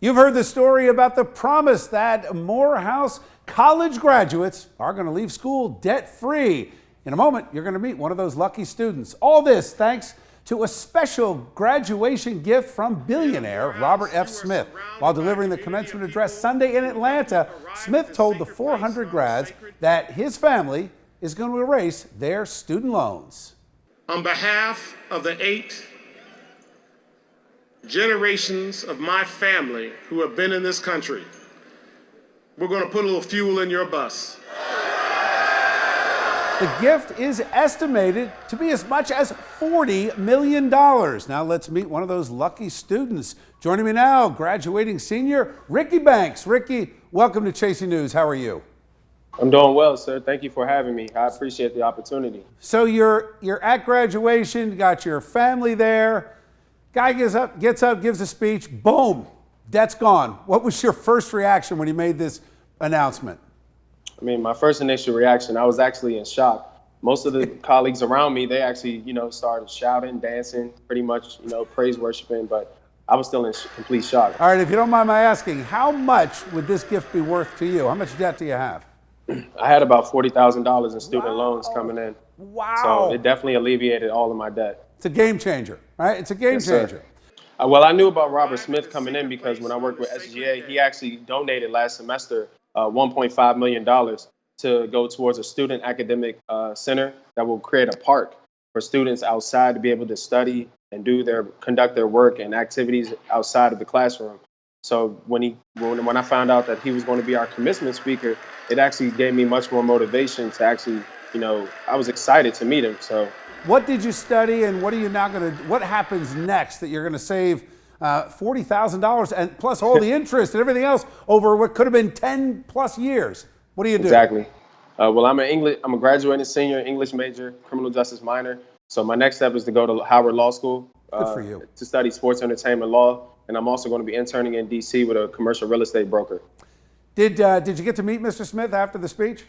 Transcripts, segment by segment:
You've heard the story about the promise that Morehouse college graduates are going to leave school debt-free. In a moment, you're going to meet one of those lucky students. All this thanks to a special graduation gift from billionaire Robert F. Smith. While delivering the commencement address Sunday in Atlanta, Smith told the 400 grads that his family is going to erase their student loans. On behalf of the 8 generations of my family who have been in this country, we're going to put a little fuel in your bus. The gift is estimated to be as much as $40 million. Now let's meet one of those lucky students. Joining me now, graduating senior Ricky Banks. Ricky, welcome to Chasing News. How are you? I'm doing well, sir. Thank you for having me. I appreciate the opportunity. So you're at graduation, you got your family there. Guy gets up, gives a speech, boom, debt's gone. What was your first reaction when he made this announcement? I mean, my first initial reaction, I was actually in shock. Most of the colleagues around me, they actually, started shouting, dancing, pretty much, praise worshiping, but I was still in complete shock. All right, if you don't mind my asking, how much would this gift be worth to you? How much debt do you have? I had about $40,000 in student loans coming in. Wow. So it definitely alleviated all of my debt. It's a game changer, right? It's a game changer. Well, I knew about Robert Smith coming in because when I worked with SGA, he actually donated last semester $1.5 million to go towards a student academic center that will create a park for students outside to be able to study and conduct their work and activities outside of the classroom. So when I found out that he was going to be our commencement speaker, it actually gave me much more motivation to actually, I was excited to meet him. So what did you study, and what happens next that you're going to save $40,000 and plus all the interest and everything else over what could have been 10 plus years? What do you do? Exactly. Well, I'm a graduating senior, English major, criminal justice minor. So my next step is to go to Howard Law School Good for you. To study sports entertainment law. And I'm also going to be interning in DC with a commercial real estate broker. Did you get to meet Mr. Smith after the speech?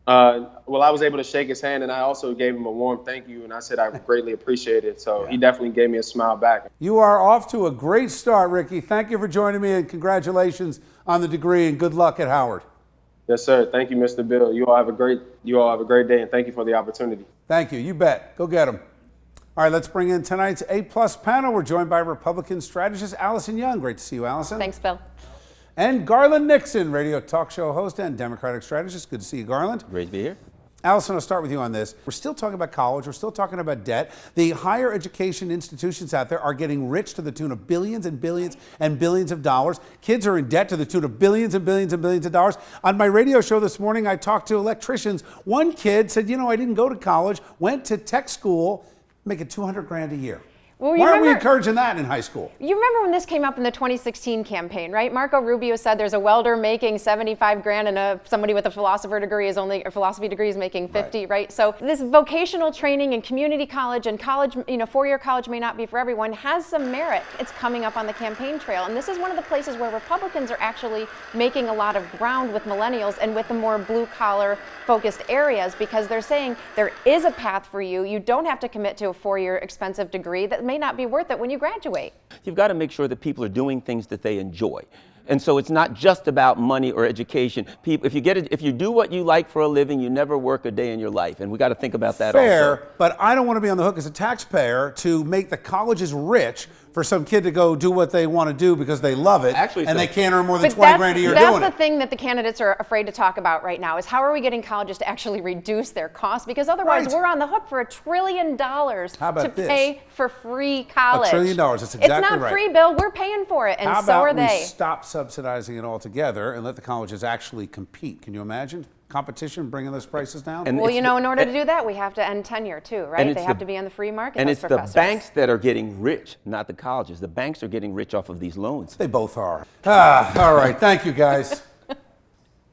Well, I was able to shake his hand, and I also gave him a warm thank you, and I said I greatly appreciate it. So He definitely gave me a smile back. You are off to a great start, Ricky. Thank you for joining me, and congratulations on the degree, and good luck at Howard. Yes, sir. Thank you, Mr. Bill. You all have a great day, and thank you for the opportunity. Thank you. You bet. Go get them. All right, let's bring in tonight's A-plus panel. We're joined by Republican strategist Allison Young. Great to see you, Allison. Thanks, Bill. And Garland Nixon, radio talk show host and Democratic strategist. Good to see you, Garland. Great to be here. Allison, I'll start with you on this. We're still talking about college. We're still talking about debt. The higher education institutions out there are getting rich to the tune of billions and billions and billions of dollars. Kids are in debt to the tune of billions and billions and billions of dollars. On my radio show this morning, I talked to electricians. One kid said, I didn't go to college, went to tech school, making $200,000 a year. Well, Why aren't we encouraging that in high school? You remember when this came up in the 2016 campaign, right? Marco Rubio said there's a welder making $75,000 and somebody with a philosophy degree is making $50,000, right? So this vocational training and community college and college, four-year college may not be for everyone, has some merit. It's coming up on the campaign trail. And this is one of the places where Republicans are actually making a lot of ground with millennials and with the more blue-collar focused areas, because they're saying there is a path for you. You don't have to commit to a four-year expensive degree that may not be worth it when you graduate. You've got to make sure that people are doing things that they enjoy. And so it's not just about money or education. People, if you do what you like for a living, you never work a day in your life. And we got to think about that also. Fair, but I don't want to be on the hook as a taxpayer to make the colleges rich for some kid to go do what they want to do because they love it, and they can't earn more than $20,000 a year doing it. That's the thing that the candidates are afraid to talk about right now, is how are we getting colleges to actually reduce their costs? Because otherwise we're on the hook for $1 trillion to pay for free college. $1 trillion, that's exactly right. It's not free, Bill. We're paying for it, and so are they. How about we stop subsidizing it altogether and let the colleges actually compete? Can you imagine? Competition bringing those prices down? Well, in order to do that, we have to end tenure too, right? They have to be on the free market. And it's the banks that are getting rich, not the colleges. The banks are getting rich off of these loans. They both are. All right. Thank you, guys.